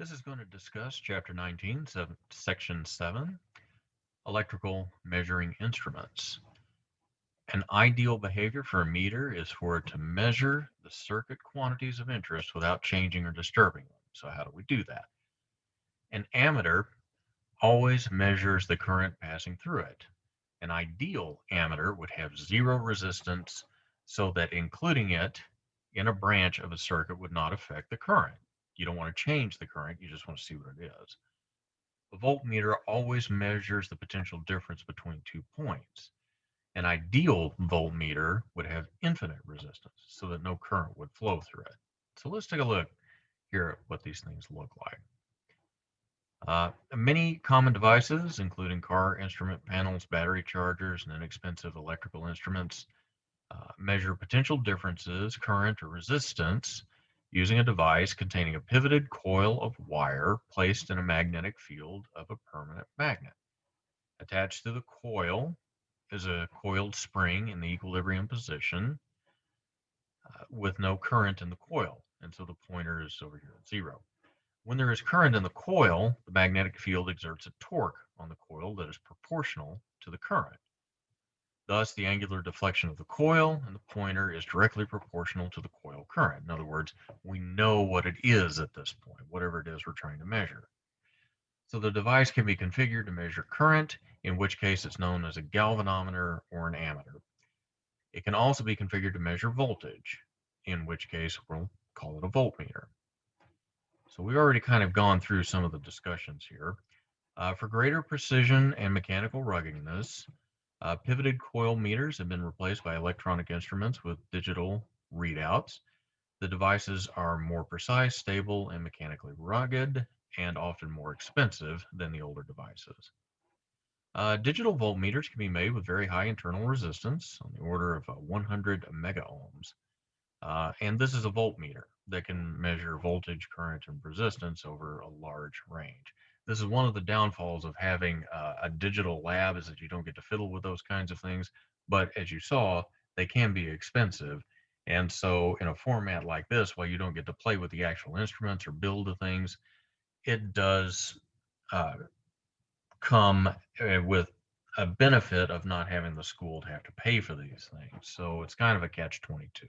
This is going to discuss Chapter 19, Section 7, Electrical Measuring Instruments. An ideal behavior for a meter is for it to measure the circuit quantities of interest without changing or disturbing them. So how do we do that? An ammeter always measures the current passing through it. An ideal ammeter would have zero resistance so that including it in a branch of a circuit would not affect the current. You don't want to change the current, you just want to see what it is. A voltmeter always measures the potential difference between 2 points. An ideal voltmeter would have infinite resistance so that no current would flow through it. So let's take a look here at what these things look like. Many common devices, including car instrument panels, battery chargers, and inexpensive electrical instruments, measure potential differences, current or resistance, using a device containing a pivoted coil of wire placed in a magnetic field of a permanent magnet. Attached to the coil is a coiled spring in the equilibrium position with no current in the coil, and so the pointer is over here at 0. When there is current in the coil, the magnetic field exerts a torque on the coil that is proportional to the current. Thus, the angular deflection of the coil and the pointer is directly proportional to the coil current. In other words, we know what it is at this point, whatever it is we're trying to measure. So the device can be configured to measure current, in which case it's known as a galvanometer or an ammeter. It can also be configured to measure voltage, in which case we'll call it a voltmeter. So we've already kind of gone through some of the discussions here. For greater precision and mechanical ruggedness, pivoted coil meters have been replaced by electronic instruments with digital readouts. The devices are more precise, stable, and mechanically rugged, and often more expensive than the older devices. Digital voltmeters can be made with very high internal resistance, on the order of 100 mega ohms. And this is a voltmeter that can measure voltage, current, and resistance over a large range. This is one of the downfalls of having a digital lab, is that you don't get to fiddle with those kinds of things. But as you saw, they can be expensive. And so in a format like this, while you don't get to play with the actual instruments or build the things, it does uh, come with a benefit of not having the school to have to pay for these things. So it's kind of a catch-22.